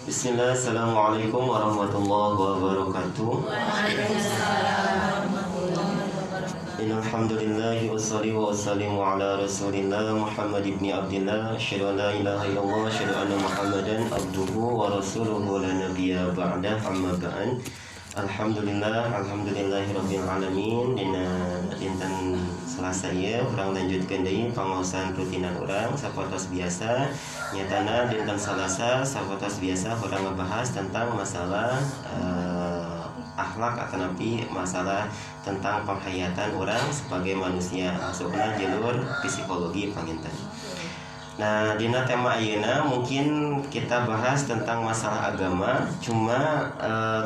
Bismillah, Assalamualaikum warahmatullahi wabarakatuh. Innalhamdulillahi wassalli wa wassalamu ala rasulillah Muhammad ibn Abdillah. Asyhadu an la ilaha illallah, asyhadu anna Muhammadan abduhu wa rasuluhu la nabiyya ba'da, amma ba'd. Alhamdulillahi rabbil alamin. Dinten Selasa ya urang lanjutkeun deui pangaosan rutinan urang sapotos biasa. Nyatana dinten Selasa sapotos biasa urang ngebahas tentang masalah akhlak atau napi masalah tentang penghayatan orang sebagai manusia, masukna jalur psikologi panginten. Nah, dina tema ayeuna mungkin kita bahas tentang masalah agama, cuma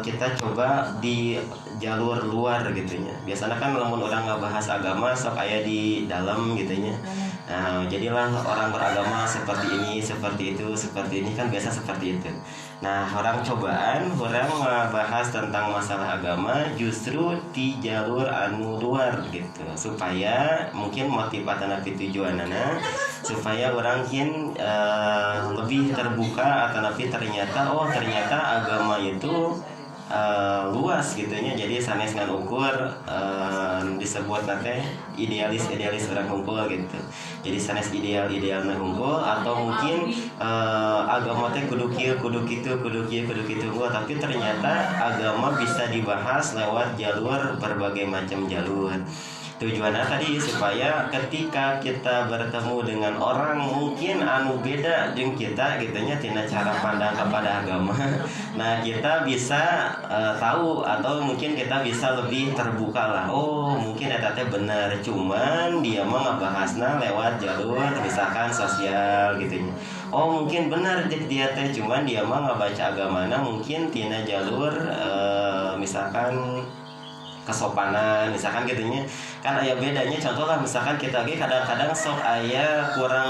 kita coba di jalur luar gitunya. Biasanya kan lamun orang ngebahas agama sok aya di dalam gitunya. Nah, jadilah orang beragama seperti ini, seperti itu, seperti ini kan biasa seperti itu. Nah, orang cobaan, orang ngebahas tentang masalah agama justru di jalur anu luar gitu, supaya mungkin motivasi napi tujuanana supaya orang lebih terbuka atau napi ternyata agama itu luas gitunya. Jadi sanes ngan ukur disebut nate idealis orang hunkul gitu. Jadi sanes ideal hunkul atau mungkin agama teh kudu kieu kudu kitu unggul, tapi ternyata agama bisa dibahas lewat jalur berbagai macam jalur. Tujuannya tadi supaya ketika kita bertemu dengan orang mungkin anu beda jeung kita gitunya tina cara pandang kepada agama. Nah, kita bisa tahu atau mungkin kita bisa lebih terbuka lah. Oh, mungkin eta teh bener, cuman dia mah ngebahasna lewat jalur misalkan sosial gitunya. Oh, mungkin benar dia teh, cuman dia mah ngabaca agamana mungkin tina jalur misalkan kesopanan misalkan gitunya. Kan aya bedanya, contoh lah misalkan kita ge kadang-kadang sok aya kurang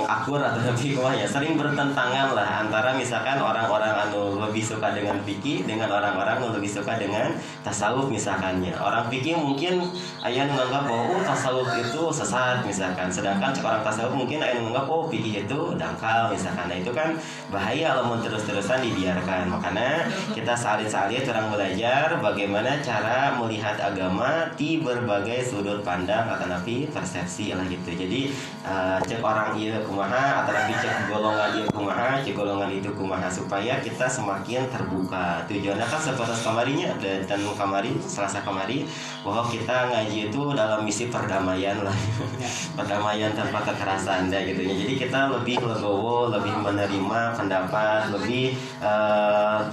akur atau lebih kumaha, sering bertentangan lah antara misalkan orang-orang anu lebih suka dengan fikih dengan orang-orang anu lebih suka dengan tasawuf misalkannya. Orang fikih mungkin aya nu nganggap bahwa tasawuf itu sesat misalkan, sedangkan orang tasawuf mungkin aya nu nganggap fikih itu dangkal misalkan. Nah, itu kan bahaya lamun terus-terusan dibiarkan. Makanya kita salit-salit orang belajar bagaimana cara melihat agama di berbagai sudut pandang atau napi persepsi lah gitu. Jadi cek orang ieu kumaha atau napi cek golongan ieu kumaha, cek golongan itu kumaha, supaya kita semakin terbuka. Tujuannya kan seperti kamarinya dan kamari Selasa kamari bahwa kita ngaji itu dalam misi perdamaian lah. Perdamaian tanpa kekerasan dah gitu. Jadi kita lebih legowo, lebih menerima pendapat, lebih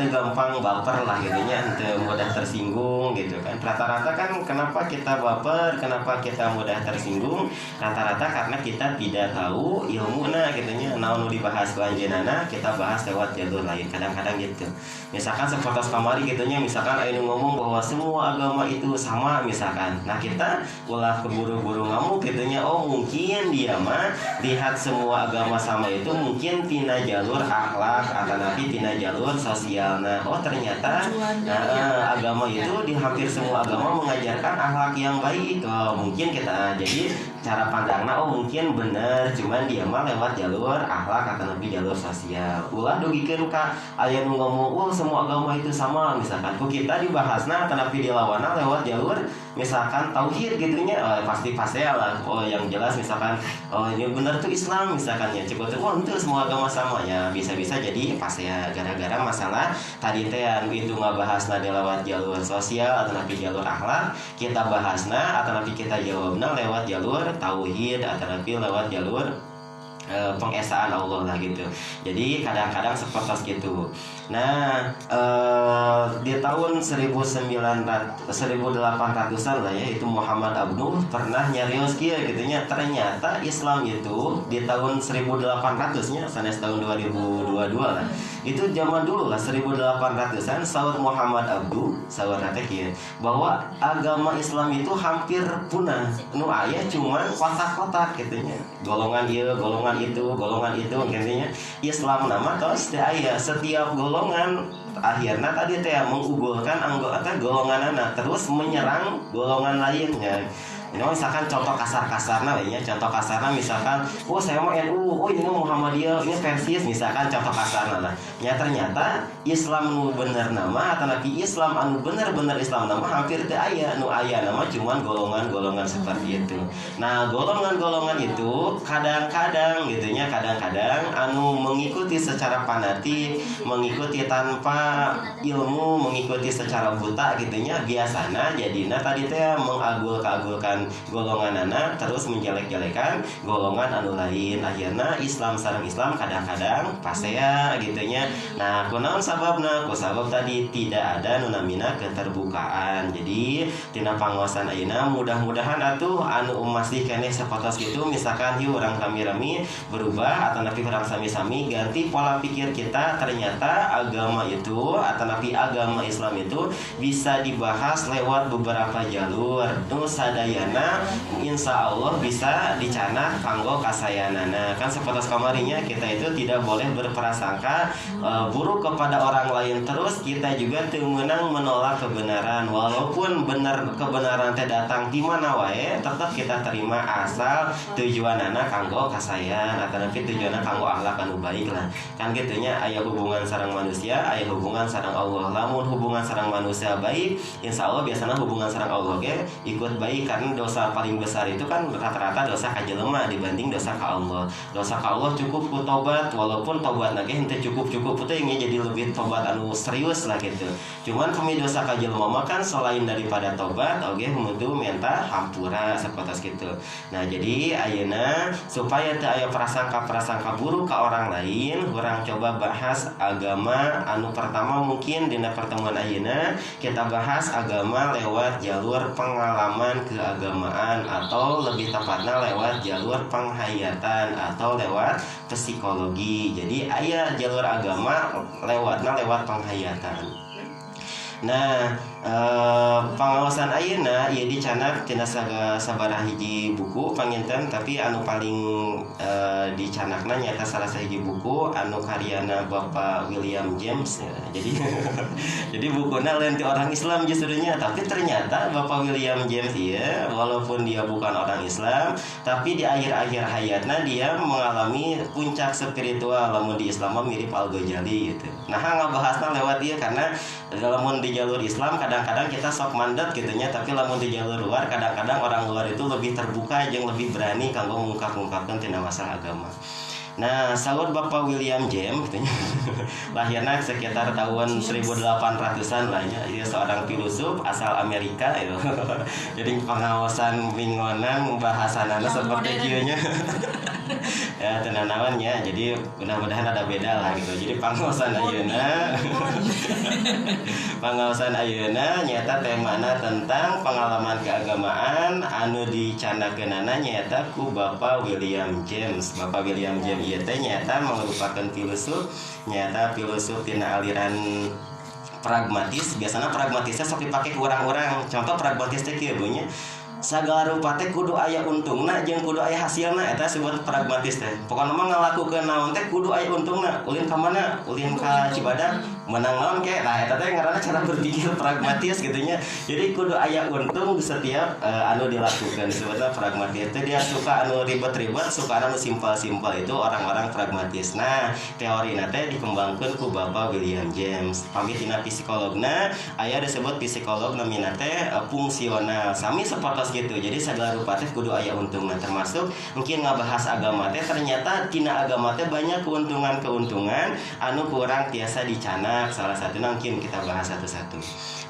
gampang baper lah gitunya, mudah tersinggung gitu kan. Rata-rata kan kenapa kita baper, kenapa kita mudah tersinggung, rata-rata karena kita tidak tahu ilmu gitunya. Naon nu dibahas lanjeunana kita bahas lewat jalur lain kadang-kadang gitu. Misalkan sepotos kamari gitunya, misalkan aya nu ngomong bahwa semua agama itu sama misalkan. Nah, kita ulah keburu-buru ngamuk gitunya. Oh, mungkin dia mah lihat semua agama sama itu mungkin tina jalur akhlak atau nabi tina jalur sosial. Nah, oh ternyata agama itu di hampir semua agama mengajarkan akhlak yang baik. Oh, mungkin kita jadi cara pandangna mungkin bener, cuman dia mah lewat jalur akhlak atau nabi jalur sosial. Ulah dugikeun ka aya nu ngomong semua agama itu sama misalkan. Ku kita dibahasna atau nabi dilawana lewat jalur misalkan tauhid gitunya. Pasti lah. Oh, yang jelas misalkan ini bener tuh Islam misalkan ya. Coba tuh itu semua agama sama ya. Bisa-bisa jadi pasea gara-gara masalah tadi teh itu ngabahasna lewat jalur sosial atau nabi jalur akhlak, kita bahasna atau nabi kita jawabna lewat jalur tauhid atau nabi lewat jalur pengesaan Allah lah gitu. Jadi kadang-kadang seperti gitu. Nah, di tahun 1800-an lah ya, itu Muhammad Abduh pernah nyarios kieu gitunya. Ternyata Islam itu di tahun 1800-nya sanes tahun 2022 lah. Itu zaman dulu lah 1800-an saur Muhammad Abduh saur teh kieu bahwa agama Islam itu hampir punah. Nu aya cuman kotak-kotak gitunya. Golongan ieu, golongan itu intinya Islam nama tos teh aya setiap golongan akhirnya tadi teh menggugurkan anggota golongan anak terus menyerang golongan lainnya. Ini misalkan contoh kasar-kasarna ya, contoh kasarna misalkan, oh saya mau NU, oh ini mau Muhammadiyah, ini Persis, misalkan contoh kasarna lah. Ya ternyata Islam nu bener nama atau nabi Islam anu bener-bener Islam nama hampir teu aya, nu aya nama cuman golongan-golongan seperti itu. Nah, golongan-golongan itu kadang-kadang gitunya, kadang-kadang anu mengikuti secara fanatik, mengikuti tanpa ilmu, mengikuti secara buta gitunya, biasana jadina tadi teh mengagul-agulkan golongan anak terus menjelek-jelekan golongan anu lain. Akhirna Islam sareng Islam kadang-kadang pasea gitunya. Nah, kunaon sababna? Ku sabab tadi tidak ada nu namina keterbukaan. Jadi tina panguasaan ayeuna mudah-mudahan atuh anu masih keneh sapatos gitu, misalkan yuk orang rami-rami berubah atau napi orang sami-sami ganti pola pikir kita. Ternyata agama itu atau napi agama Islam itu bisa dibahas lewat beberapa jalur. Nu sadayana insya Allah bisa dicanak kanggo kasayanana. Kan sapatos kamarinya kita itu tidak boleh berprasangka buruk kepada orang lain, terus kita juga menang menolak kebenaran. Walaupun kebenaran teh datang di mana wae, tetap kita terima asal tujuanana kanggo kasayan atau nanti tujuanana kanggo akhlak anu baik lah. Kan gitunya aya hubungan sareng manusia, aya hubungan sareng Allah. Lamun hubungan sareng manusia baik, insya Allah biasanya hubungan sareng Allah ge ikut baik, karena dosa paling besar itu kan rata-rata dosa ka jelema dibanding dosa ka Allah. Dosa ka Allah cukup ku tobat, walaupun tobat lagi henteu cukup teh jadi lebih tobat anu serius lah gitu. Cuman kami dosa ka jelema mah kan selain daripada tobat oge mudu minta hampura sapotos gitu. Nah, jadi ayeuna supaya teu aya prasangka-prasangka buruk ke orang lain, urang coba bahas agama anu pertama mungkin dina pertemuan ayeuna kita bahas agama lewat jalur pengalaman keagamaan atau lebih tepatnya lewat jalur penghayatan atau lewat psikologi. Jadi aya jalur agama lewat penghayatan. Nah, pengawasan ayeuna ieu dicanak tina sabaraha hiji buku panginten, tapi anu paling dicanakna nyata salah sahiji buku anu karyana Bapak William James ya. Jadi bukuna lain ti orang Islam justrunya, tapi ternyata Bapak William James ya walaupun dia bukan orang Islam, tapi di akhir-akhir hayatna dia mengalami puncak spiritual. Lamun di Islam mirip Al-Ghazali gitu. Nah, ngabahasna lewat dia karena lamun di jalur Islam kadang-kadang kita sok mandat gitunya, tapi lamun di jalur luar kadang-kadang orang luar itu lebih terbuka jeung lebih berani kanggo ngungkap-ngungkapkeun tina masalah agama. Nah, saur Bapak William James gitu, lahirnya sekitar tahun 1800-an lah ya. Dia seorang filosof asal Amerika itu. Jadi pengawasan bingonan bahasanana seperti kieu nya. Ya tenanawannya. Jadi mudah-mudahan ada beda lah gitu. Jadi pengawasan ayeuna nyata temana tentang pengalaman keagamaan anu dicanakeunana nyata ku Bapak William James. Bapak William James ieu teh nyata merupakan filosof tina aliran pragmatis. Biasanya pragmatisnya sok dipake ku orang-orang. Contoh pragmatis teh kieu nya, sagala rupa teh kudu aya untungna jeung kudu aya hasilna, eta disebut pragmatis teh. Pokona mah ngalakukeun naon teh kudu aya untungna. Ulin ka mana? Ulin ka Cibadak menang naon ke? Nah, eta teh ngaranna cara berpikir pragmatis gitu nya. Jadi kudu aya untung setiap anu dilakukan, disebutna pragmatis. Teh dia suka anu ribet-ribet, suka anu simpel-simpel, itu orang-orang pragmatis. Nah, teorina teh dikembangkeun ku Bapak William James. Pamitina psikologna aya disebut psikolog namina teh fungsional. Sami sapertos gitu. Jadi segala rupa teh kudu aya untungna, termasuk mungkin ngabahas agama teh ternyata tina agama teh banyak keuntungan-keuntungan anu kurang tiasa dicanak. Salah satunya mungkin kita bahas satu-satu.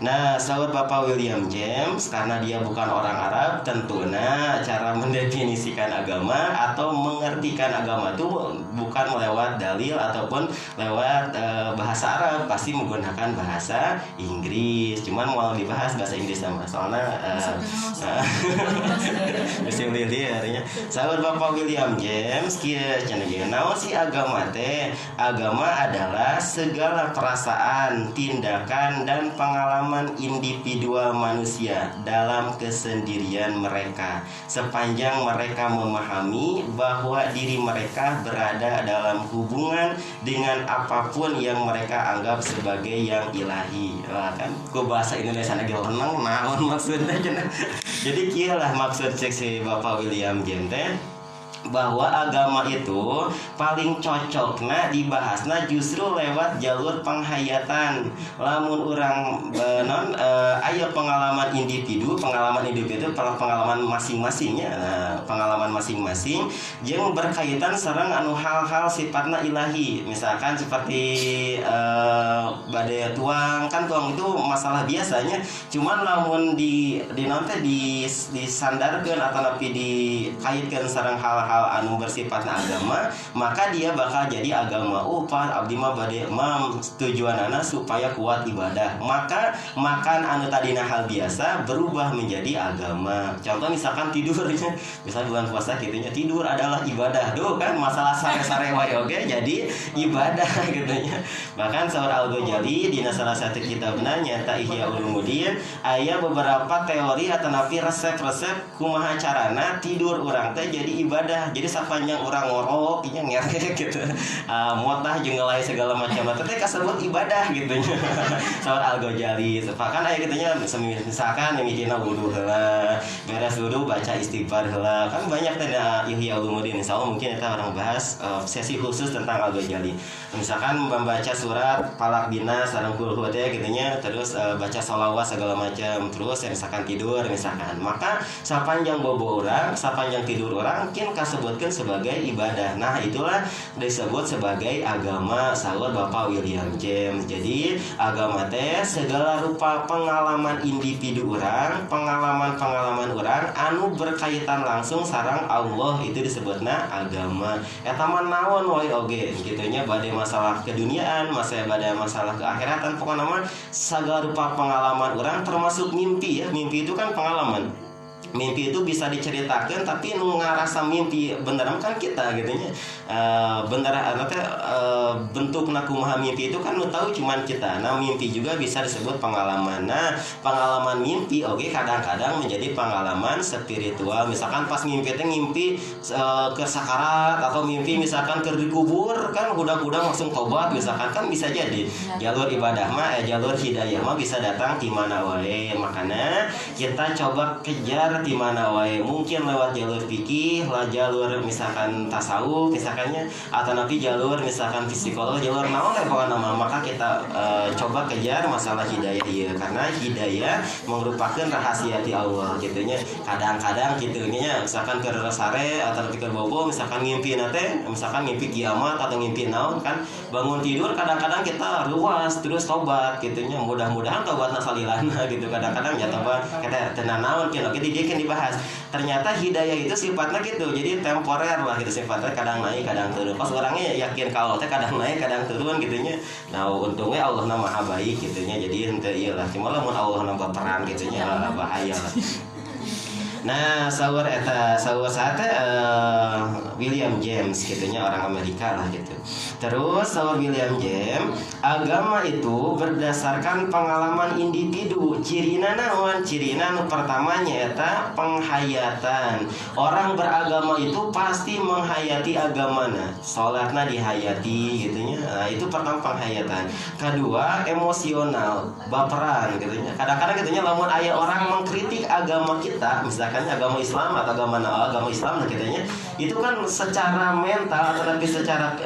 Nah, saur Bapak William James, karena dia bukan orang Arab, tentunya cara mendefinisikan agama atau mengertikan agama itu bukan lewat dalil ataupun lewat bahasa Arab, pasti menggunakan bahasa Inggris. Cuman mau dibahas bahasa Inggris sama, soalnya Mesti Lili artinya. Sahabat Bapak William James, kieu cenah naon si agama teh? Agama adalah segala perasaan, tindakan dan pengalaman individual manusia dalam kesendirian mereka, sepanjang mereka memahami bahwa ketika diri mereka berada dalam hubungan dengan apapun yang mereka anggap sebagai yang ilahi. Wah, kan ku bahasa Indonesia lagi lenang naon maksudnya. Jadi kialah maksud cek si Bapak William James teh, bahwa agama itu paling cocokna dibahasna justru lewat jalur penghayatan. Lamun orang aya pengalaman individu pengalaman masing-masingnya, pengalaman masing-masing yang berkaitan sareng anu hal-hal sifatna ilahi. Misalkan seperti badai tuang, kan tuang itu masalah biasanya, cuman lamun disandarkan atau napi dikaitkan sareng hal-hal anu bersifatna agama, maka dia bakal jadi agama. Pak abdi mah bade tujuanana supaya kuat ibadah, maka makan anu tadina hal biasa berubah menjadi agama. Contoh misalkan tidurnya, misal bulan puasa gitunya, tidur adalah ibadah. Duh kan masalah sare-sare wae oge jadi ibadah gitunya. Bahkan saur Al-Ghazali dina salah satu kitabna nyata Ihya Ulumuddin aya beberapa teori atau napi resep-resep kumaha carana tidur urang teh jadi ibadah. Jadi sapanjang orang ngorok nya ngerek gitu, motah jeung ngelai segala macam teh kasebut ibadah gitu nya. Saur Al-Ghazali kan aya kitu nya, misalkan mimitiina wudu heula, beres wudu baca istighfar heula. Kan banyak teh Ihya Ulumuddin, insyaallah mungkin kita orang bahas sesi khusus tentang Al-Ghazali. Misalkan membaca surat Falaq Bina sareng Qul Huwa teh kitu nya, terus baca shalawat segala macam, terus misalkan tidur misalkan. Maka sapanjang bobo urang, sapanjang tidur urang mungkin sebutkan sebagai ibadah. Nah itulah disebut sebagai agama saur Bapak William James. Jadi agama teh segala rupa pengalaman individu orang, pengalaman orang anu berkaitan langsung sareng Allah, itu disebutna agama. Eta mah naon wae oge gitunya, bade masalah keduniaan, bade masalah keakhiratan, pokoknya mah segala rupa pengalaman orang termasuk mimpi ya. Mimpi itu kan pengalaman. Mimpi itu bisa diceritakan, tapi nu ngarasa mimpi beneran kan kita gitunya. Beneran bentukna kumaha mimpi itu kan nu tahu cuman kita. Nah mimpi juga bisa disebut pengalaman. Nah pengalaman mimpi oke kadang-kadang menjadi pengalaman spiritual. Misalkan pas mimpi teh ngimpi ke sakarat, atau mimpi misalkan ke dikubur, kan udah langsung tobat misalkan, kan bisa jadi. Jalur ibadah mah jalur hidayah mah bisa datang di mana wae. Makanya kita coba kejar di mana wae, mungkin lewat jalur fikih, lah jalur misalkan tasawuf misalkannya, atau nanti jalur misalkan psikolog, jalur naon pokoknya nama. Maka kita coba kejar masalah hidayah ieu, karena hidayah merupakan rahasia di Allah gitunya. Kadang-kadang gitunya misalkan ke sare atau nanti ke bobo, misalkan ngimpi nate, misalkan ngimpi kiamat atau ngimpi naon, kan bangun tidur kadang-kadang kita ruas terus tobat gitunya. Mudah-mudahan tobatna salilana gitu. Kadang-kadang ya tobat kita tenan naon kieu gitu kan dibahas. Ternyata hidayah itu sifatnya gitu, jadi temporer lah gitu sifatnya, kadang naik kadang turun. Pas orangnya yakin kalau teh kadang naik kadang turun gitunya. Nah untungnya Allah maha baik gitunya, jadi henteu ieu lah. Cuma lamun Allah nambah perang gitunya bahaya lah. Nah saur sate William James gitunya, orang Amerika lah gitu. Terus saur William James, agama itu berdasarkan pengalaman individu. Cirina naon? Cirina nu pertamanya eta penghayatan. Orang beragama itu pasti menghayati agamana, salatna dihayati gitunya. Nah itu pertama penghayatan. Kedua emosional, baperan gitunya. Kadang-kadang gitunya lamun aya orang mengkritik agama kita, misalkan agama Islam atau agama Islam katanya, itu kan secara mental atau lebih secara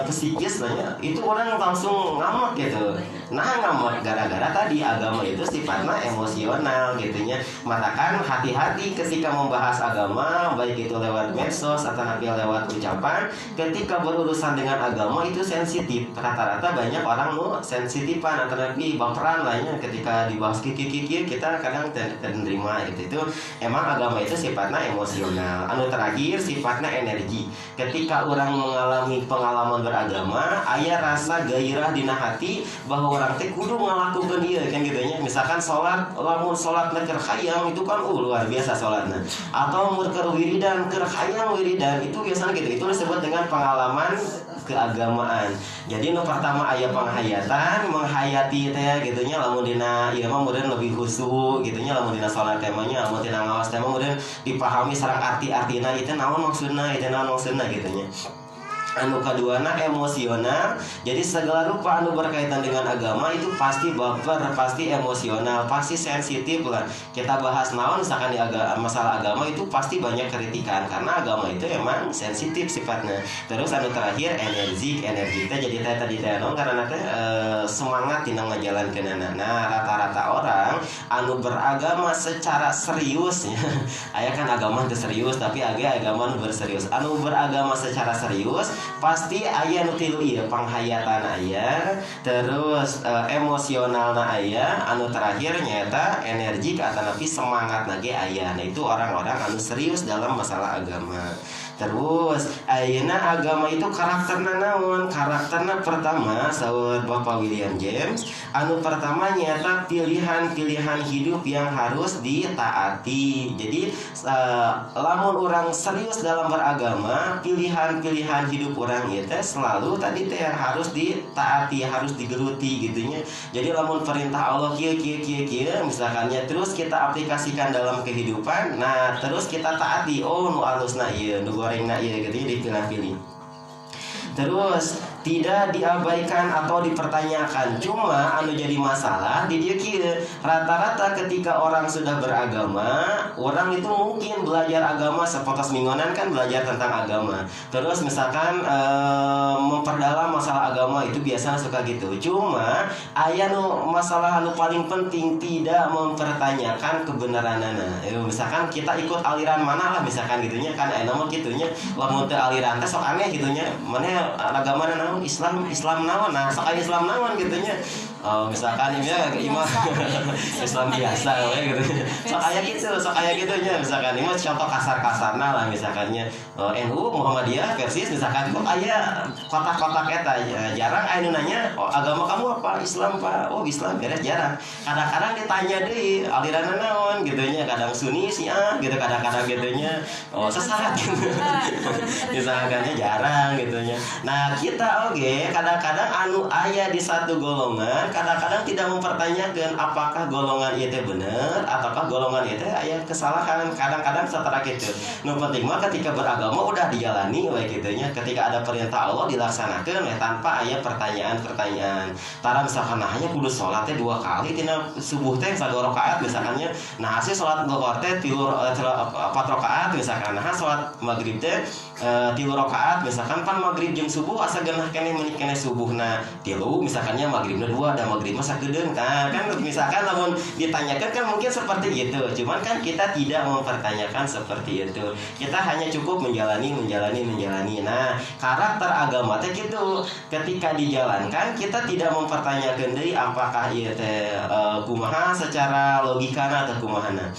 psikis lah, itu orang langsung ngamuk gitu. Nah ngamuk gara-gara tadi agama itu sifatnya emosional gitunya. Matakan hati-hati ketika membahas agama, baik itu lewat medsos atau nanti lewat ucapan. Ketika berurusan dengan agama itu sensitif. Rata-rata banyak orang nu sensitifan atau nanti baperan lainnya ketika dibahas kiki kita kadang terima gitu. Itu emang agama itu sifatnya emosional. Anu terakhir sifatnya energi. Ketika orang mengalami pengalaman beragama, aya rasa gairah dina hati bahwa orang teh kudu ngalakukeun ieu kan gitu nya. Misalkan salat, lamun salatna keur hayang itu kan luar biasa salatna. Atau mun keur wiridan, keur hayang wiridan, itu biasanya gitu. Itu disebut dengan pengalaman keagamaan. Jadi nu pertama aya penghayatan, menghayati teh gitunya, lamun dina ieu mah meureun lebih khusyuk gitunya, lamun dina salat temanya, lamun dina ngawas teh kemudian dipahami sareng arti-artina itu naon maksudna gitu nya. Anu kaduana emosional. Jadi segala rupa anu berkaitan dengan agama itu pasti baper, pasti emosional, pasti sensitif lah. Kita bahas naon misalkan di masalah agama itu pasti banyak kritikan karena agama itu emang sensitif sifatnya. Terus anu terakhir energi teh jadi tadi naon karena teh semangat tina ngajalankeunana. Nah, rata-rata orang anu beragama secara serius ya. Aya kan agama teu serius tapi agama anu berserius. Anu beragama secara serius pasti aya nu tilu ieu panghayatan aya, terus emosionalna aya, anu terakhir nyata energi atanapi semangat ge aya. Nah itu orang-orang anu serius dalam masalah agama. Terus ayeuna agama itu karakterna naon? Karakterna pertama saur Bapak William James, anu pertama nyata pilihan-pilihan hidup yang harus ditaati. Jadi lamun orang serius dalam beragama, pilihan-pilihan hidup orang itu selalu tadi teh harus ditaati, harus digeluti gitunya. Jadi lamun perintah Allah kieu misalkannya terus kita aplikasikan dalam kehidupan, nah terus kita taati, oh nu alusna ieu, nu gorengna ieu gitu dipilih-pilih. Terus tidak diabaikan atau dipertanyakan. Cuma anu jadi masalah di dieu kieu, rata-rata ketika orang sudah beragama, orang itu mungkin belajar agama sepotos mingguanan kan belajar tentang agama. Terus misalkan memperdalam masalah agama itu biasa suka gitu. Cuma aya nu masalah anu paling penting tidak mempertanyakan kebenaranana. Misalkan kita ikut aliran mana lah misalkan gitunya kan aya mah gitunya. Lamun teu aliran teh sok aneh gitunya. Maneh agamana naon? Islam naon? Nah, sok Islam naon gitunya. Misalkan ya imam Islam biasa we gitu. Sok aya gitunya misalkan imam contoh kasar-kasarna lah misalkannya NU Muhammadiyah versus misalkan kok aya kotak-kotak eta jarang aya nu nanya agama kamu apa? Islam Pak. Oh Islam beres jarang. Kadang-kadang ditanya deui aliranna naon gitunya, kadang Sunni Syiah gitu kadang-kadang gitunya. Sesat gitu. Misalkannya jarang gitunya. Nah, kita oge kadang-kadang anu aya di satu golongan kadang-kadang tidak mempertanyakan apakah golongan itu benar ataukah golongan itu aya kesalahan. Kadang-kadang setara gitu. Nu penting mah ketika beragama udah dijalani we gitunya. Ketika ada perintah Allah dilaksanakan tanpa aya pertanyaan-pertanyaan. Tara misalkan hanya kudu salat teh 2 kali tina subuh teh 3 rakaat misalkannya. Nah, hasil salat zuhur teh 4 rakaat misalkan. Nah, salat maghrib teh 3 rakaat misalkan pan maghrib jeung subuh asa geunah keneh menit keneh subuhna 3 misalkannya maghribna 2 dan maghrib mah sakedeung. Nah, kan misalkan lamun ditanyakan kan mungkin seperti itu. Cuman kan kita tidak mempertanyakan seperti itu. Kita hanya cukup menjalani. Nah, karakter agama teh gitu. Ketika dijalankan kita tidak mempertanyakan deui apakah ieu teh kumaha secara logikana atau kumahana.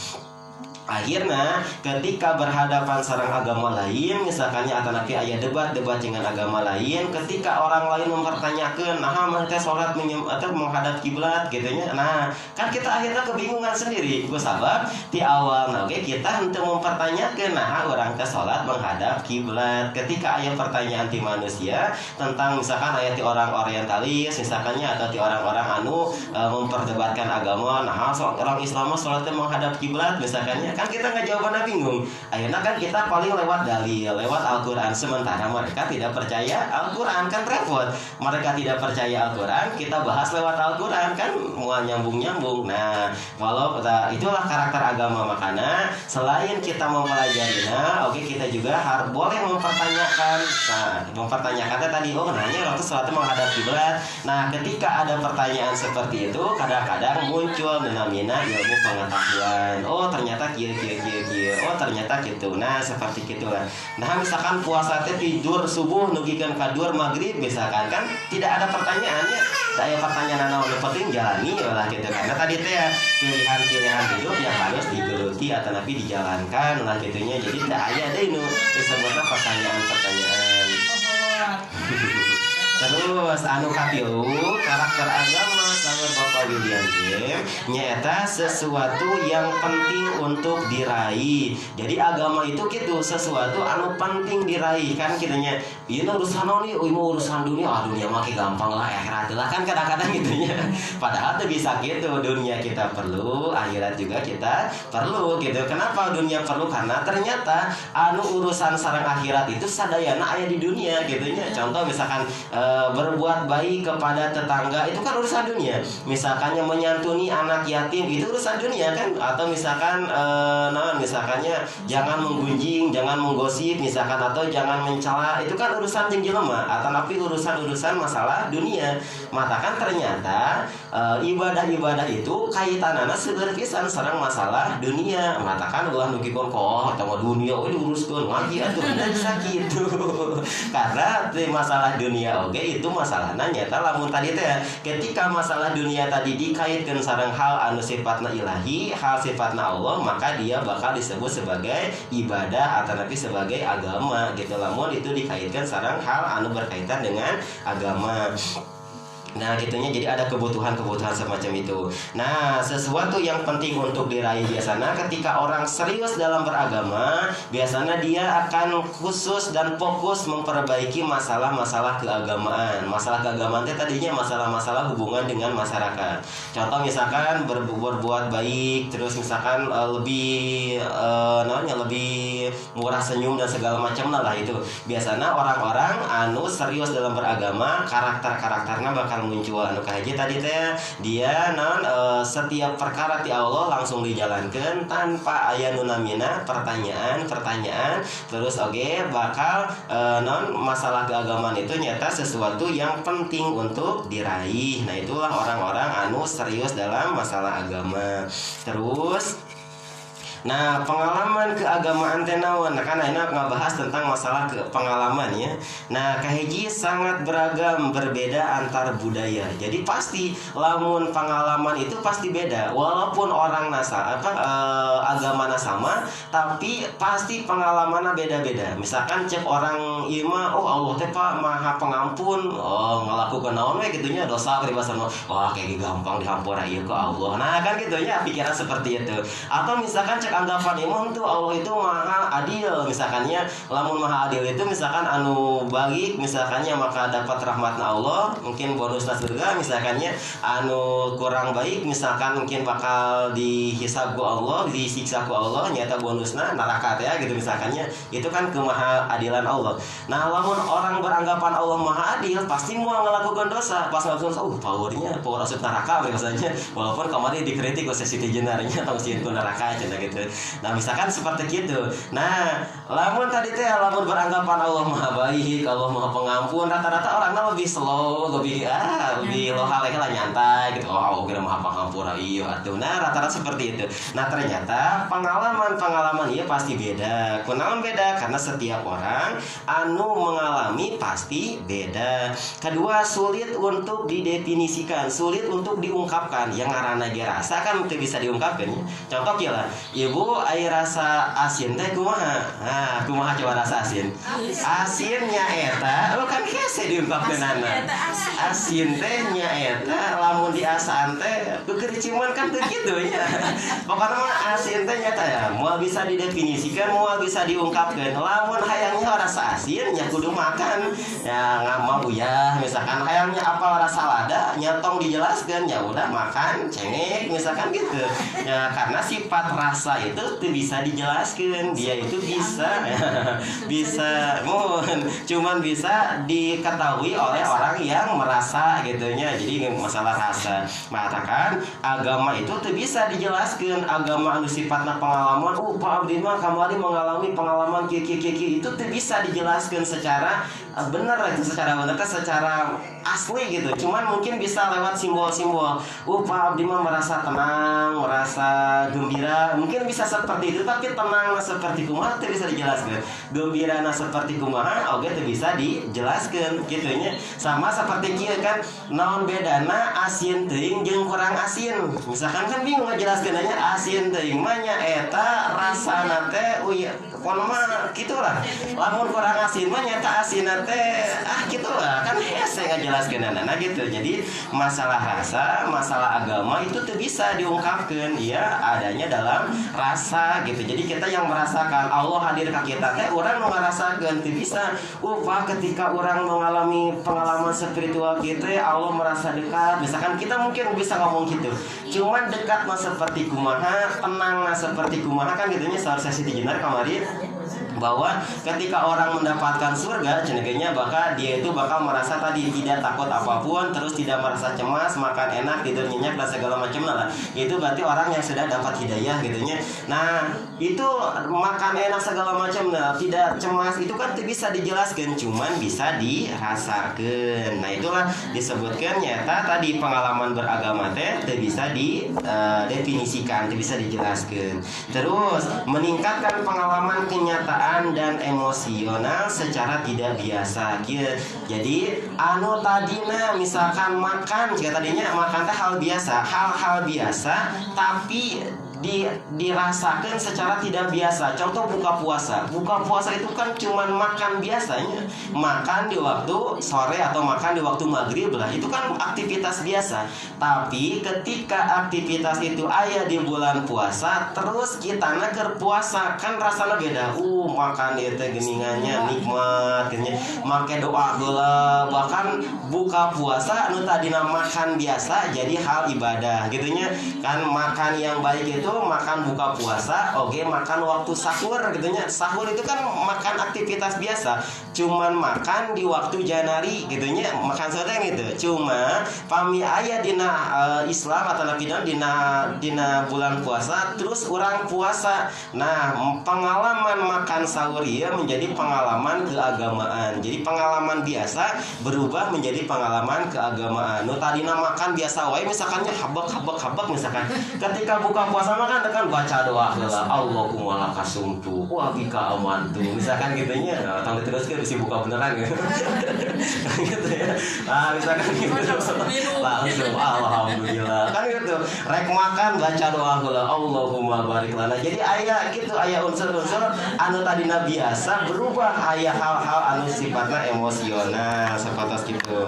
Akhirnya ketika berhadapan sareng agama lain misalkannya atanapi aya debat dengan agama lain, ketika orang lain mempertanyakan nah mah teh salat atau menghadap kiblat gitunya. Nah, kan kita akhirnya kebingungan sendiri. Ku sabab di awal kita henteu mempertanyakan nah orang teh salat menghadap kiblat. Ketika aya pertanyaan ti manusia tentang misalkan aya ti orang orientalis misalkannya atau ti orang-orang anu memperdebatkan agama, nah orang Islam salat teh menghadap kiblat misalkannya, kan kita nggak jawabannya bingung. Akhirnya kan kita paling lewat dalil, lewat Al-Quran. Sementara mereka tidak percaya Al-Quran, kan repot. Mereka tidak percaya Al-Quran, kita bahas lewat Al-Quran, kan mau nyambung-nyambung. Nah, walau itulah karakter agama. Makanya selain kita mempelajarinya, kita juga harus boleh mempertanyakan. Nah, mempertanyakannya tadi, nanya waktu salat menghadap kiblat. Nah, ketika ada pertanyaan seperti itu, kadang-kadang muncul namanya ilmu pengetahuan. Ternyata ternyata gitu. Nah, seperti gitulah. Nah, misalkan puasa teh tidur subuh nugikeun ka duhur maghrib misalkan, kan tidak ada pertanyaannya. Tak ada pertanyaan naon penting jalani lah gitu. Karena tadi teh pilihan-pilihan hidup yang harus digeluti atau nabi dijalankan lah gitunya. Jadi tidak aya deui nu disebutna pertanyaan-pertanyaan. Terus anu katilu karakter agama Bapak William James nyata sesuatu yang penting untuk diraih. Jadi agama itu gitu, sesuatu anu penting diraih kan kitanya. Ini urusan ini, ini urusan dunia. Dunia mah gampang lah, akhirat lah kan kadang-kadang gitunya. Padahal tuh bisa gitu, dunia kita perlu, akhirat juga kita perlu gitu. Kenapa dunia perlu? Karena ternyata anu urusan sareng akhirat itu sadayana aya di dunia gitunya. Contoh misalkan berbuat baik kepada tetangga itu kan urusan dunia. Misalkannya menyantuni anak yatim itu urusan dunia kan. Atau misalkan misalkannya jangan menggunjing, jangan menggosip misalkan, atau jangan mencela, itu kan urusan jeung jelema atau tapi urusan-urusan masalah dunia. Maka kan ternyata ibadah-ibadah itu kaitanana seueur pisan sareng masalah dunia. Matakan ulah nukikon kok atau dunia diuruskeun ngaji atuh bisa gitu. Karena masalah dunia oke itu masalahna nyata lamun tadi teh ketika masalah dunia tadi dikaitkan sareng hal anu sifatna ilahi, hal sifatna Allah, maka dia bakal disebut sebagai ibadah atau tapi sebagai agama gitu. Lamun itu dikaitkan sareng hal anu berkaitan dengan agama. Nah gitunya, jadi ada kebutuhan-kebutuhan semacam itu. Nah sesuatu yang penting untuk diraih biasanya ketika orang serius dalam beragama, biasanya dia akan khusus dan fokus memperbaiki masalah-masalah keagamaan. Masalah keagamaan itu tadinya masalah-masalah hubungan dengan masyarakat. Contoh misalkan berbuat baik, terus misalkan lebih lebih murah senyum dan segala macam lah itu. Biasanya orang-orang anu serius dalam beragama, karakter-karakternya bakal muncul anu kahaji tadi teh dia setiap perkara ti Allah langsung dijalankan tanpa aya nu namina pertanyaan terus bakal masalah keagamaan itu nyata sesuatu yang penting untuk diraih. Nah itulah orang-orang anu serius dalam masalah agama. Terus pengalaman keagamaan teh naon? Kan enak ngabahas tentang masalah pengalaman ya. Nah, kahiji sangat beragam, berbeda antar budaya. Jadi pasti lamun pengalaman itu pasti beda. Walaupun orang agamana sama, tapi pasti pengalamannya beda-beda. Misalkan cek orang ieu mah Allah teh Pak Maha Pengampun. Ngalakukeun naon we gitunya dosa pribasana. Kayak gampang dihampura ieu ke Allah. Nah, kan gitunya pikiran seperti itu. Atau misalkan cek anggapan iman tuh Allah itu maha adil misalkannya. Lamun maha adil itu misalkan anu baik misalkannya maka dapat rahmatna Allah, mungkin bonusna surga. Misalkannya anu kurang baik misalkan mungkin bakal dihisab ku Allah, disiksa ku Allah, nyata bonusna neraka ya gitu misalkannya. Itu kan kemaha adilan Allah. Nah lamun orang beranggapan Allah maha adil pasti mau ngelakukan dosa, pas ngelakukan dosa powernya power asup neraka misalnya. Walaupun kemarin dikritik oleh Siti Jenarnya atau sieun ku neraka cenah gitu. Nah misalkan seperti gitu. Nah lamun tadi teh lamun beranggapan Allah maha baik, Allah maha pengampun, rata-rata orangnya lebih slow, lebih lohale lah nyantai gitu. Kira maha pengampun iya atuh. Nah rata-rata seperti itu. Nah ternyata pengalaman iya pasti beda. Kunaon beda? Karena setiap orang anu mengalami pasti beda. Kedua, sulit untuk didefinisikan, sulit untuk diungkapkan. Yang ngaranna ge rasa kan teu bisa diungkapkan ya. Contoh kieu lah, ibu air rasa asin teh kumaha? Nah, kumaha coba rasa asin? Asinnya eta, kan hese diungkapkeun anak. Asin teh nya eta lamun diasaan teh kekericiman kan teu kitu nya. Pokona mah asin teh nyata ya, moal bisa didefinisikan, moal bisa diungkapkeun. Lamun hayangnya rasa asin nya kudu makan. Ya ngamau ya, misalkan hayangnya apa rasa lada, nyatong dijelaskeun ya udah makan cengek misalkan gitu. Ya karena sifat rasa itu tuh bisa dijelaskan, dia itu bisa cuman bisa diketahui oleh orang yang merasa gitunya. Jadi masalah rasa mengatakan agama itu tuh bisa dijelaskan. Agama anu sifatna pengalaman, Pak Abdi mah kamari mengalami pengalaman kiki itu tuh bisa dijelaskan secara benar itu, secara asli gitu. Cuman mungkin bisa lewat simbol-simbol. Pak Abdi mah merasa tenang, merasa gembira, mungkin bisa seperti itu, tapi tenang seperti kumaha teu bisa dijelaskan. Gembirana seperti kumaha oge teu bisa dijelaskan gitunya. Sama seperti kieu kan, naon bedana asin teuing jeung kurang asin. Misalkan kan bingung ngajelaskeunnya asin teuing mah nya eta rasana teh pon mah gitulah lamun kurang asin mah nyata asin teh gitulah kan hese ngajelaskeunana gitu. Jadi masalah rasa, masalah agama itu tuh bisa diungkapkan ya adanya dalam rasa gitu. Jadi kita yang merasakan Allah hadir ke kita teh orang nu ngarasakeun teu bisa. Pak ketika orang mengalami pengalaman spiritual gitu Allah merasa dekat. Misalkan kita mungkin bisa ngomong gitu. Cuman dekat mah seperti kumaha, tenang mah seperti kumaha kan gitunya seharusnya Siti Jenar kemarin bahwa ketika orang mendapatkan surga ceneganya bakal dia itu bakal merasa tadi tidak takut apapun, terus tidak merasa cemas, makan enak, tidur nyenyak dan segala macam lah. Itu berarti orang yang sudah dapat hidayah gitunya. Nah itu makan enak segala macam, nah, tidak cemas itu kan bisa dijelaskan, cuman bisa dirasakan. Nah itulah disebutkan nyata tadi pengalaman beragama teh bisa didefinisikan, bisa dijelaskan. Terus meningkatkan pengalaman kenyataan dan emosional secara tidak biasa gitu. Jadi anu tadina misalkan makan jika tadinya makan teh hal biasa tapi dirasakan secara tidak biasa. Contoh buka puasa itu kan cuman makan biasanya, makan di waktu sore atau makan di waktu maghrib lah, itu kan aktivitas biasa. Tapi ketika aktivitas itu aya di bulan puasa terus kita keur puasa kan rasanya beda. Makan itu geningannya nikmat gini, make doa heula. Bahkan buka puasa anu tadina makan biasa jadi hal ibadah gitunya kan. Makan yang baik itu makan buka puasa, makan waktu sahur gitunya. Sahur itu kan makan aktivitas biasa, cuman makan di waktu janari gitunya, makan sahur gitu. Cuma pami aya dina Islam atau dina bulan puasa terus orang puasa. Nah, pengalaman makan sahur ya menjadi pengalaman keagamaan. Jadi pengalaman biasa berubah menjadi pengalaman keagamaan. Nu tadina makan biasa wae misalkannya habak misalkan. Ketika buka puasa makan tekan baca doa heula Allahumma lakasumtu wa bika amantu misalkan gitunya. Tang diteruskeun bisi buka beneran gitu. Gitu ya. Misalkan gitu. Langsung alhamdulillah. Kan gitu. Rek makan baca doa heula Allahumma barik lana. Jadi aya gitu, aya unsur-unsur anu tadina biasa berubah aya hal-hal anu sifatna emosional seperti itu.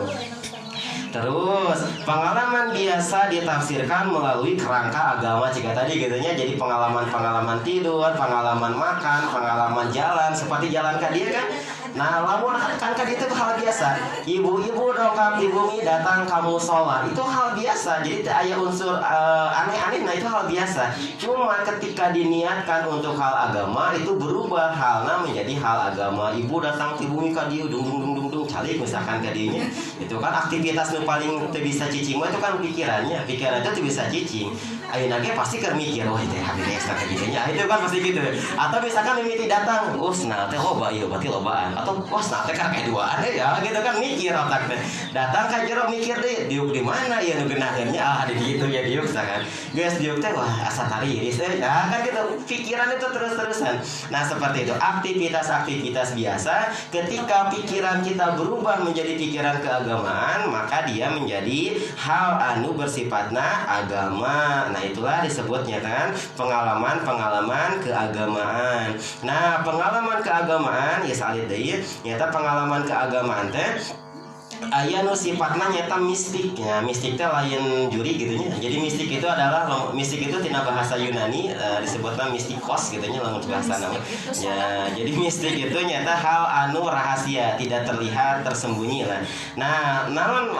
Terus pengalaman biasa ditafsirkan melalui kerangka agama jika tadi gitunya. Jadi pengalaman tidur, pengalaman makan, pengalaman jalan seperti jalan ka dia kan. Nah lamun kan itu hal biasa. Ibu-ibu dongkap di bumi datang kamu sholat itu hal biasa. Jadi aya unsur aneh-aneh. Nah itu hal biasa. Cuma ketika diniatkan untuk hal agama itu berubah halnya menjadi hal agama. Ibu datang di bumi ka dieu dung calik misalkan ka dieu nya. Itu kan aktivitas nu paling teu bisa cicing itu kan pikiran itu teu bisa cicing. Ayeuna ge pasti keur mikir wah teh habis ekstra ka dieu nya. Itu kan pasti gitu. Atau misalkan mimiti datang, senal teh loba ieu berarti lobaan. Atau senal teh kan keduaan ya gitu kan mikir otak teh. Datang ka jero mikir deui diuk di mana ieu nu geunaheun nya di ditu ya diuk misalkan. Geus diuk teh wah asa tari iris teh. Nah kan gitu pikiran itu terus-terusan. Nah seperti itu aktivitas biasa ketika pikiran kita berubah menjadi pikiran keagamaan maka dia menjadi hal anu bersifatna agama. Nah itulah disebutnya kan pengalaman keagamaan. Nah pengalaman keagamaan ya salid deui nyata pengalaman keagamaan teh aya nu sifatna nyata mistik ya. Mistik teh lain juri gitu nya. Jadi mistik itu adalah mistik itu tina bahasa Yunani disebutna mistikos gitu nya lamun bahasa nama. Ya, jadi mistik itu nyata hal anu rahasia, tidak terlihat, tersembunyi lah. Nah, namun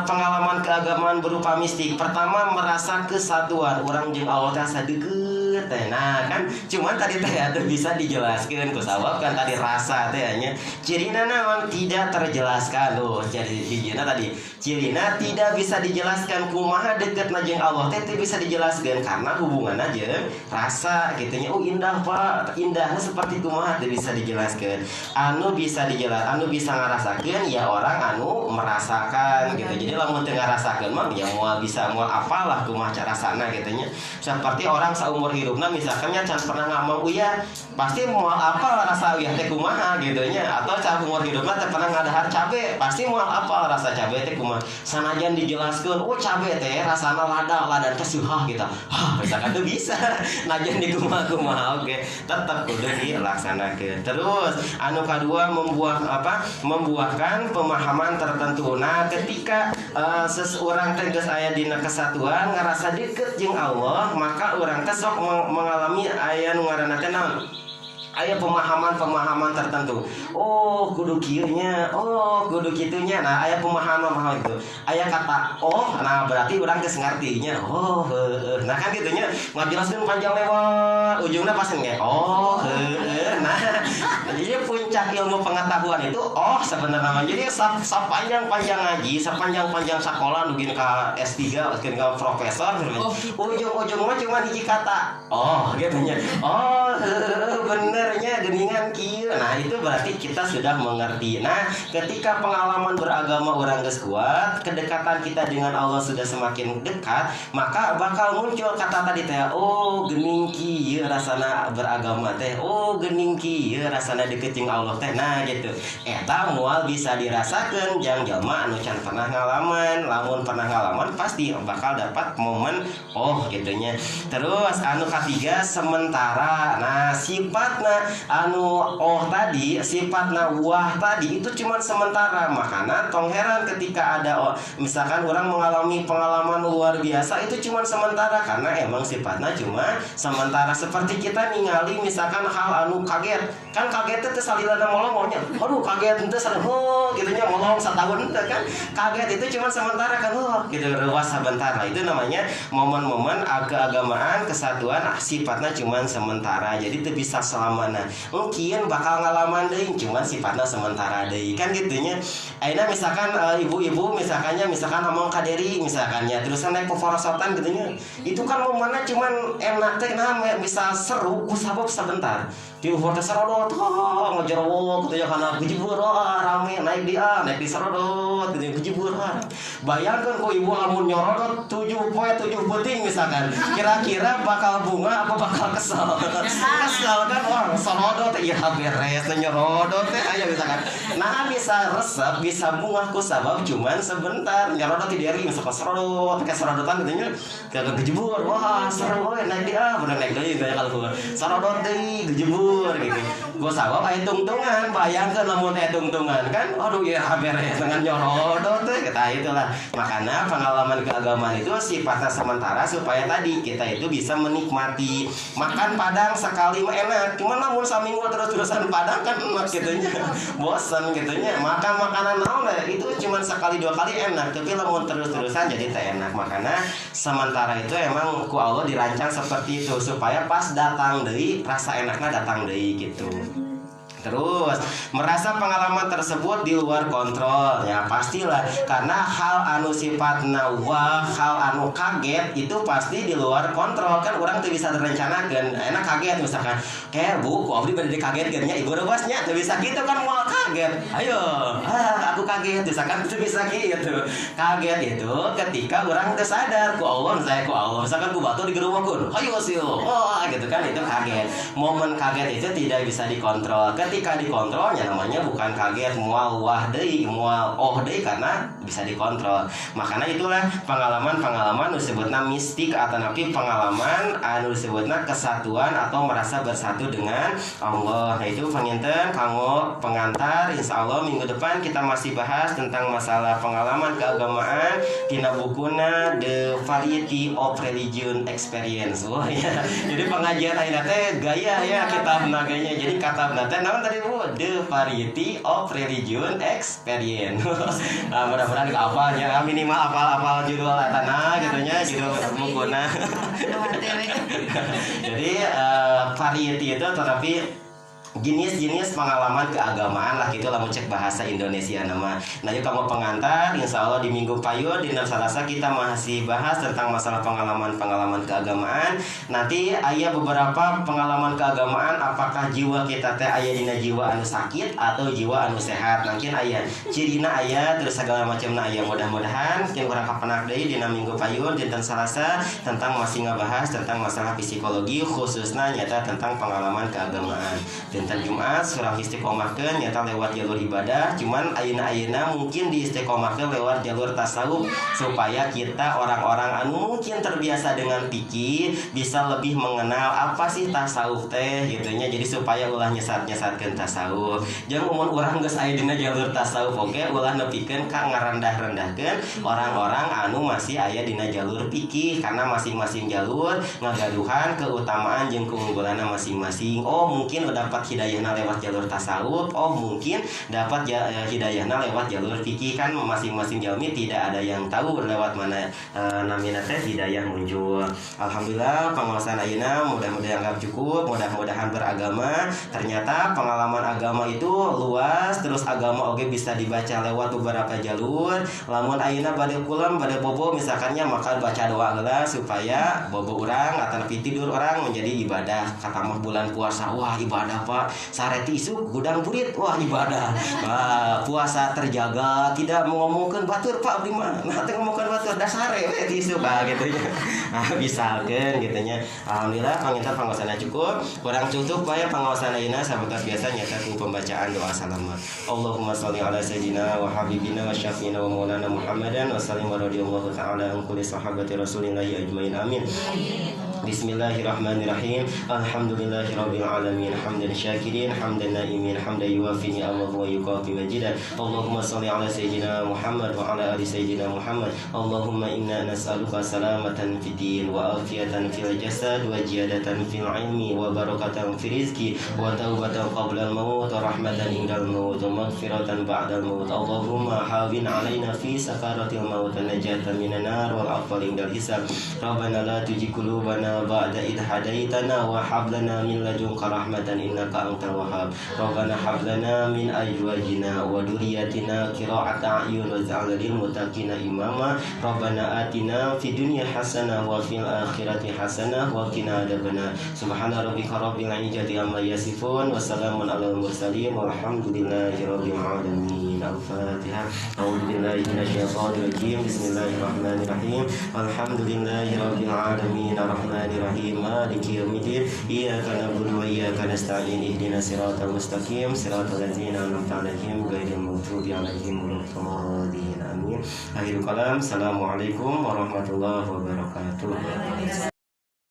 pengalaman keagamaan berupa mistik pertama merasa kesatuan urang jeung Allah teh sadeukeut. Nah, kan cuman tadi teh ada bisa dijelaskan kusabab kan tadi rasa teh nya. Cirina naon tidak terjelaskan loh. Jadi hijina tadi cirina tidak bisa dijelaskan kumaha deketna jeung Allah teh bisa dijelaskan karena hubungan aja rasa gitunya. Indah Pak, indahnya seperti kumaha teh bisa dijelaskan. Anu bisa ngarasakeun ya orang anu merasakan gitu. Jadi lamun teu ngarasakeun mah ya moal bisa moal apalah kumaha cara rasana gitunya. Seperti orang saumur hidup hidupna misalkannya can pernah ngomong uyah pasti mau apa rasa uyah teh kumaha gitu nya, atau can umur hidupna teh pernah ngadahar cabe pasti mau apa rasa cabe teh kumaha, sanajan dijelaskeun oh cabe teh rasana lada teh suhah gitu misalkan tuh bisa najan di kumaha oke tetap kudu dilaksanakeun. Terus anu kadua membuahkan pemahaman tertentu. Nah ketika seseorang teh geus aya dina kesatuan ngarasa deket jeung Allah, maka urang teh sok mengalami aya nu ngaranna teh naon, aya pemahaman tertentu. Oh kudu kieu nya, oh kudu kitunya. Nah aya pemahaman itu, aya kata oh, nah berarti urang geus ngartinya. Oh heueuh. Nah kan kitu nya ngajelaskeun panjang lebar, ujungna pasti nge oh heueuh. Nah jadi puncak ilmu pengetahuan itu oh sebenarnya jadi sepanjang-panjang ngaji, sepanjang-panjang sekolah nugin ka S3, nugin ka profesor, ujung-ujung mah cuma hiji kata. Oh gitu nya. Oh benernya geningan kieu. Nah itu berarti kita sudah mengerti. Nah ketika pengalaman beragama orang geus kuat, kedekatan kita dengan Allah sudah semakin dekat, maka bakal muncul kata tadi teh oh gening kieu rasana beragama teh, oh gening kieu rasana deket jeung Allah teh. Nah gitu eta moal bisa dirasakeun jang jalma anu can pernah ngalaman. Lamun pernah ngalaman pasti bakal dapat momen oh gitunya. Terus anu katiga sementara. Nah sifatna anu oh tadi, sifatna wah tadi itu cuma sementara. Makanya tong heran ketika ada oh, misalkan orang mengalami pengalaman luar biasa itu cuma sementara karena emang sifatnya cuma sementara. Seperti kita ningali misalkan hal anu kaget, kan kaget itu salilana molongnya, aduh kaget itu sareng oh gitunya molong setahun itu kan kaget itu cuma sementara kan oh gitu ruas sebentar. Nah, itu namanya momen-momen keagamaan kesatuan sifatnya cuma sementara, jadi itu bisa selamanya. Mungkin bakal ngalaman deui cuman sifatnya sementara deui kan gitunya. Ayeuna misalkan ibu-ibu misalkan ngomong ka deri misalkannya terus naik poforosotan gitunya. Itu kan momennya cuman enak teh nah bisa seru ku sabab sebentar. Di foto serodot ngejerowok gitu ya kana gejebur rame naik di serodot gitu gejebur. Bayangkan kok ibu lamun nyorodot 7 beting misalkan. Kira-kira bakal bunga apa bakal kesel? Kesel kan wah serodot iya beres nyorodot teh aya misalkan. Nah bisa resep bisa bunga ku sabab cuman sebentar nyorodot di diri misalkan serodot kayak serodotan gitu nya gejebur wah seru we naik bener naik deui kayak kalau serodot deui gejebur gitu. Gua sabab aya tungtungan, bayangkeun lamun aya tungtungan kan aduh ya beres dengan nyorodot teh kita itulah. Makanya pengalaman keagamaan itu sifatnya sementara supaya tadi kita itu bisa menikmati makan padang sekali mah enak, cuman lamun saminggu terus-terusan padang kan enak gitunya bosan gitunya. Makan makanan naon itu cuman sekali dua kali enak, tapi lamun terus-terusan jadi teh enak. Makanya sementara itu emang ku Allah dirancang seperti itu supaya pas datang deui rasa enaknya datang deui gitu. Terus merasa pengalaman tersebut di luar kontrol ya pastilah, karena hal anu sifatna wah, hal anu kaget itu pasti di luar kontrol kan orang tuh bisa direncanakan. Enak kaget misalkan kayak bu ku abdi bade kaget geunya ibu rebasnya tuh bisa gitu kan moal kaget. Ayo aku kaget misalkan tuh bisa gitu. Kaget itu ketika orang teu sadar ku Allah saya ku Allah misalkan ku batu digeruwokeun ayo sil wah gitu kan itu kaget. Momen kaget itu tidak bisa dikontrol. Ketika dikontrolnya namanya bukan kaget mual wah deui mual oh deui karena bisa dikontrol. Makanya itulah pengalaman-pengalaman disebutna mistik atau napi pengalaman anu disebutna kesatuan atau merasa bersatu dengan Allah. Nah itu panginten kanggo pengantar insyaallah minggu depan kita masih bahas tentang masalah pengalaman keagamaan tina bukuna The Variety of Religion Experience. Oh ya. Jadi pengajian ayeuna teh gaya ya kitabna gayanya. Jadi katabna teh naon tadi Bu? The Variety of Religion Experience. Nah, mudah-mudahan hafalnya minimal hafal judul tanah gitunya judul bukunya. Jadi variety itu tetapi jenis-jenis pengalaman keagamaan lah gitu lah mau cek bahasa Indonesia nama. Nah yuk kamu pengantar, insya Allah di minggu payud di Salasa kita masih bahas tentang masalah pengalaman keagamaan. Nanti ayah beberapa pengalaman keagamaan, apakah jiwa kita teh ayah dina jiwa anu sakit atau jiwa anu sehat. Mungkin ayah cirina ayah terus segala macamna ayah. Mudah-mudahan mungkin kurang kapenak deui dina minggu payud dinten Salasa tentang masih ngabahas tentang masalah psikologi khususnya nyata tentang pengalaman keagamaan. Dinten Jumat surah istiqomahkeun nyata lewat jalur ibadah, cuman ayeuna mungkin di istiqomahkeun lewat jalur tasawuf supaya kita orang-orang anu mungkin terbiasa dengan fikih bisa lebih mengenal apa sih tasawuf teh gitunya. Jadi supaya ulah nyesat-nyesatkeun tasawuf. Jeung umur urang geus aya dina jalur tasawuf oke ulah nepikeun ka ngarendah-rendahkeun orang-orang anu masih aya dina jalur fikih karena masing-masing jalur ngagaduhan keutamaan jeung keunggulanna masing-masing. Oh mungkin dapat hidayahna lewat jalur tasawuf, oh mungkin dapat hidayahna lewat jalur fikih. Kan masing-masing jalmi tidak ada yang tahu lewat mana namina teh hidayah muncul. Alhamdulillah pengawasan ayeuna mudah-mudahan anggap cukup, mudah-mudahan beragama. Ternyata pengalaman agama itu luas, terus agama oge bisa dibaca lewat beberapa jalur. Lamun ayeuna bade pulang bade bobo misalkannya maka baca doa heula supaya bobo urang atau tidur orang menjadi ibadah. Kata mah bulan puasa wah ibadah Pak, sareti isuk gudang burit wah ibadah. Puasa terjaga, tidak mengomongkan batur Pak abdi mah. Nah teh ngomongkeun batur dasare we isuk gitu nya. Bisakeun gitu nya. Alhamdulillah panginten pangaosana cukup. Kurang cukup bae pangaosan ayeuna sahabat biasa nyata ku pembacaan doa salamat. Allahumma shalli ala sayyidina wa habibina wa syafiina wa maulana Muhammadan wa sallim radhiyallahu ta'ala an kulli sahabati rasulillahi ajmain amin. Bismillahirrahmanirrahim. Alhamdulillahirabbil alamin. Hamdan syakirin, hamdan naimin, hamdan yuwafi ni'amahu wa yukafi majidah. Allahumma shalli ala sayyidina Muhammad wa ala ali sayyidina Muhammad. Allahumma inna nas'aluka salamatan fid din wa afiyatan fil jasad wa ziyadatan fil ilmi wa barakatan fil rizqi wa taubatan qabla al maut wa rahmatan indal maut wa maghfiratan ba'dal maut. Allahumma hawin alaina fi sakaratil maut wa najatan minan nar wal afwal indal hisab. Rabbana la tuzigh qulubana ba'da idh hadaitana wa hab lana min ladunka rahmatan innaka antal wahhab. Rabbana hab lana min azwajina wa dhurriyyatina qira'ata a'yun waj'alna lil muttaqina imama. Rabbana atina fid dunya hasanah wa fil akhirati hasanah wa qina adzabannar. Subhana rabbika rabbil izzati amma yasifun wa salamun alal mursalin walhamdulillahi rabbil alamin. Al-Fatihah. A'udzu billahi minasyaitonir rajim. Bismillahirrahmanirrahim. Alhamdulillahi rabbil alamin. Arrahmanir rahim. Maliki yaumiddin. Iyyaka na'budu wa iyyaka nasta'in. Ihdinas siratal mustaqim. Siratal ladzina an'amta 'alaihim ghairil maghdubi 'alaihim waladdallin. Amin. Akhirul kalam. Assalamualaikum warahmatullahi wabarakatuh.